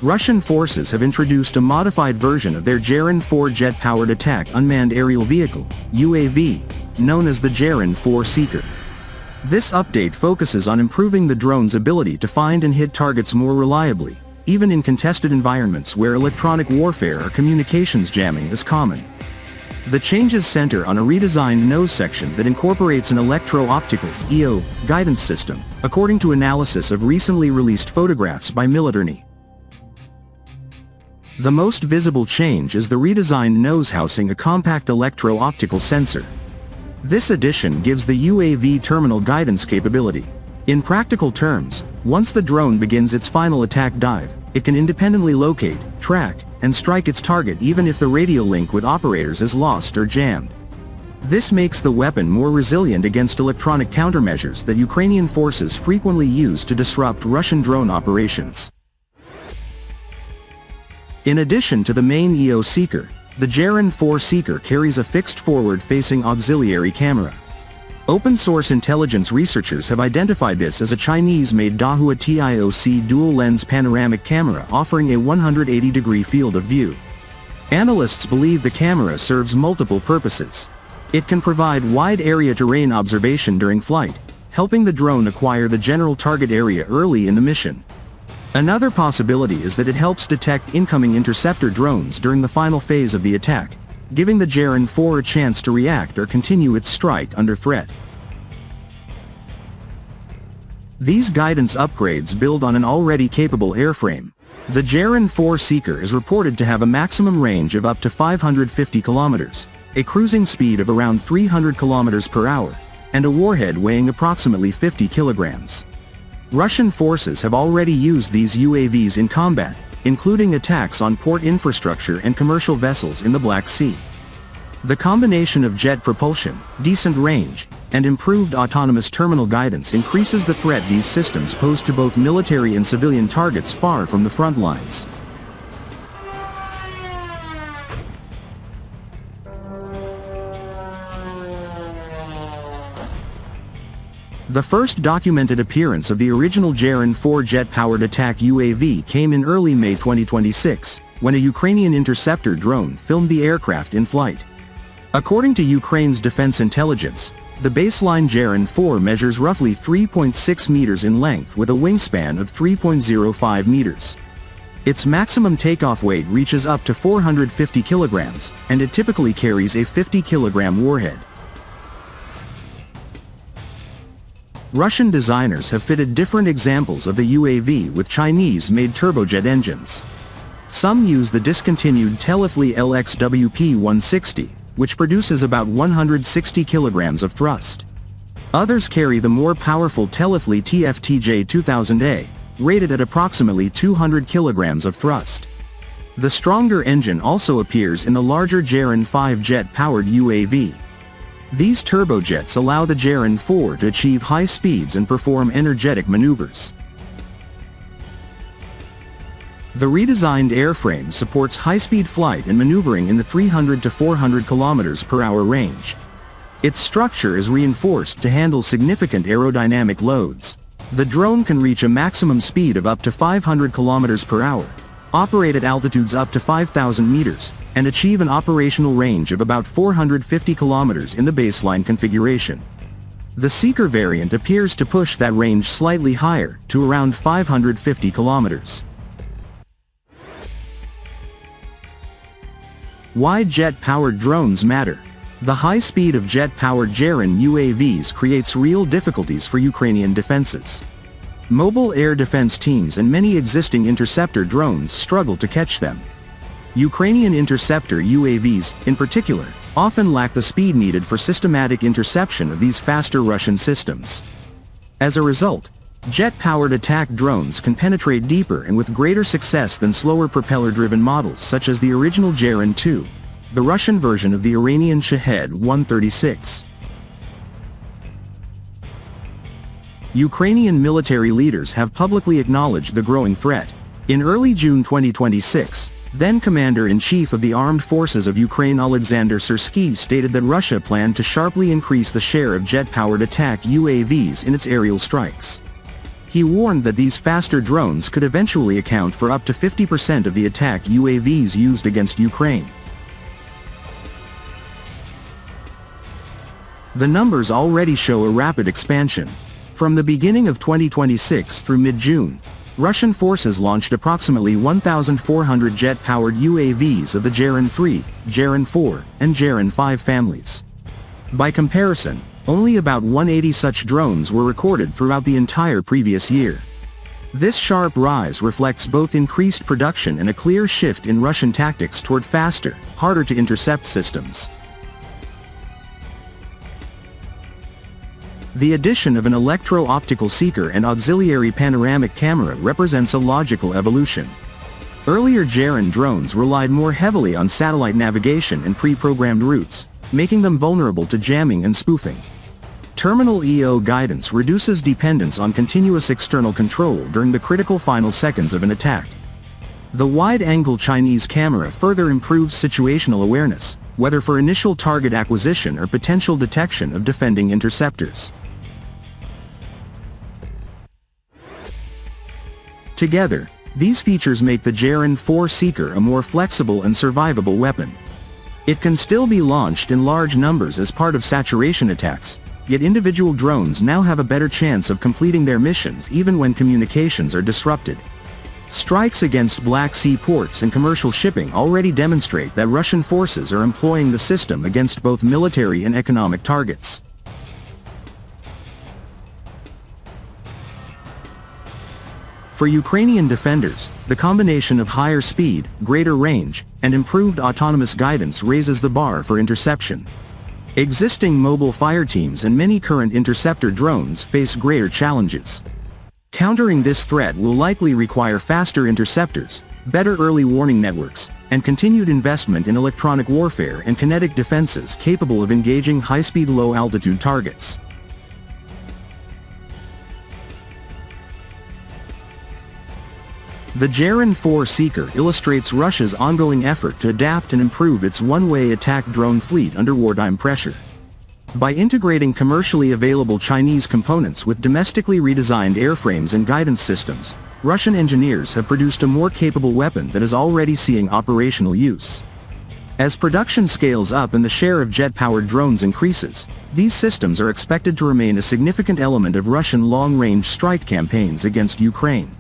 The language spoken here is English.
Russian forces have introduced a modified version of their Geran-4 jet-powered attack unmanned aerial vehicle, UAV, known as the Geran-4 Seeker. This update focuses on improving the drone's ability to find and hit targets more reliably, even in contested environments where electronic warfare or communications jamming is common. The changes center on a redesigned nose section that incorporates an electro-optical (EO) guidance system, according to analysis of recently released photographs by Militarnyi. The most visible change is the redesigned nose housing a compact electro-optical sensor. This addition gives the UAV terminal guidance capability. In practical terms, once the drone begins its final attack dive, it can independently locate, track, and strike its target even if the radio link with operators is lost or jammed. This makes the weapon more resilient against electronic countermeasures that Ukrainian forces frequently use to disrupt Russian drone operations. In addition to the main EO Seeker, the Geran-4 Seeker carries a fixed forward-facing auxiliary camera. Open-source intelligence researchers have identified this as a Chinese-made Dahua TIOC dual-lens panoramic camera offering a 180-degree field of view. Analysts believe the camera serves multiple purposes. It can provide wide-area terrain observation during flight, helping the drone acquire the general target area early in the mission. Another possibility is that it helps detect incoming interceptor drones during the final phase of the attack, giving the Geran-4 a chance to react or continue its strike under threat. These guidance upgrades build on an already capable airframe. The Geran-4 Seeker is reported to have a maximum range of up to 550 kilometers, a cruising speed of around 300 kilometers per hour, and a warhead weighing approximately 50 kilograms. Russian forces have already used these UAVs in combat, including attacks on port infrastructure and commercial vessels in the Black Sea. The combination of jet propulsion, decent range, and improved autonomous terminal guidance increases the threat these systems pose to both military and civilian targets far from the front lines. The first documented appearance of the original Geran-4 jet-powered attack UAV came in early May 2026, when a Ukrainian interceptor drone filmed the aircraft in flight. According to Ukraine's defense intelligence, the baseline Geran-4 measures roughly 3.6 meters in length with a wingspan of 3.05 meters. Its maximum takeoff weight reaches up to 450 kilograms, and it typically carries a 50-kilogram warhead. Russian designers have fitted different examples of the UAV with Chinese-made turbojet engines. Some use the discontinued Telefly LXWP-160, which produces about 160 kilograms of thrust. Others carry the more powerful Telefly TFTJ-2000A, rated at approximately 200 kilograms of thrust. The stronger engine also appears in the larger Geran-5 jet-powered UAV. These turbojets allow the Geran-4 to achieve high speeds and perform energetic maneuvers. The redesigned airframe supports high-speed flight and maneuvering in the 300 to 400 km per hour range. Its structure is reinforced to handle significant aerodynamic loads. The drone can reach a maximum speed of up to 500 km per hour, operate at altitudes up to 5,000 meters, and achieve an operational range of about 450 kilometers in the baseline configuration. The Seeker variant appears to push that range slightly higher, to around 550 kilometers. Why jet-powered drones matter? The high speed of jet-powered Geran UAVs creates real difficulties for Ukrainian defenses. Mobile air defense teams and many existing interceptor drones struggle to catch them. Ukrainian interceptor UAVs, in particular, often lack the speed needed for systematic interception of these faster Russian systems. As a result, jet-powered attack drones can penetrate deeper and with greater success than slower propeller-driven models such as the original Geran-2, the Russian version of the Iranian Shahed 136. Ukrainian military leaders have publicly acknowledged the growing threat. In early June 2026, then Commander-in-Chief of the Armed Forces of Ukraine Alexander Syrsky stated that Russia planned to sharply increase the share of jet-powered attack UAVs in its aerial strikes. He warned that these faster drones could eventually account for up to 50% of the attack UAVs used against Ukraine. The numbers already show a rapid expansion. From the beginning of 2026 through mid-June, Russian forces launched approximately 1,400 jet-powered UAVs of the Geran-3, Geran-4, and Geran-5 families. By comparison, only about 180 such drones were recorded throughout the entire previous year. This sharp rise reflects both increased production and a clear shift in Russian tactics toward faster, harder-to-intercept systems. The addition of an electro-optical seeker and auxiliary panoramic camera represents a logical evolution. Earlier Geran drones relied more heavily on satellite navigation and pre-programmed routes, making them vulnerable to jamming and spoofing. Terminal EO guidance reduces dependence on continuous external control during the critical final seconds of an attack. The wide-angle Chinese camera further improves situational awareness, whether for initial target acquisition or potential detection of defending interceptors. Together, these features make the Geran-4 Seeker a more flexible and survivable weapon. It can still be launched in large numbers as part of saturation attacks, yet individual drones now have a better chance of completing their missions even when communications are disrupted. Strikes against Black Sea ports and commercial shipping already demonstrate that Russian forces are employing the system against both military and economic targets. For Ukrainian defenders, the combination of higher speed, greater range, and improved autonomous guidance raises the bar for interception. Existing mobile fire teams and many current interceptor drones face greater challenges. Countering this threat will likely require faster interceptors, better early warning networks, and continued investment in electronic warfare and kinetic defenses capable of engaging high-speed low-altitude targets. The Geran-4 Seeker illustrates Russia's ongoing effort to adapt and improve its one-way attack drone fleet under wartime pressure. By integrating commercially available Chinese components with domestically redesigned airframes and guidance systems, Russian engineers have produced a more capable weapon that is already seeing operational use. As production scales up and the share of jet-powered drones increases, these systems are expected to remain a significant element of Russian long-range strike campaigns against Ukraine.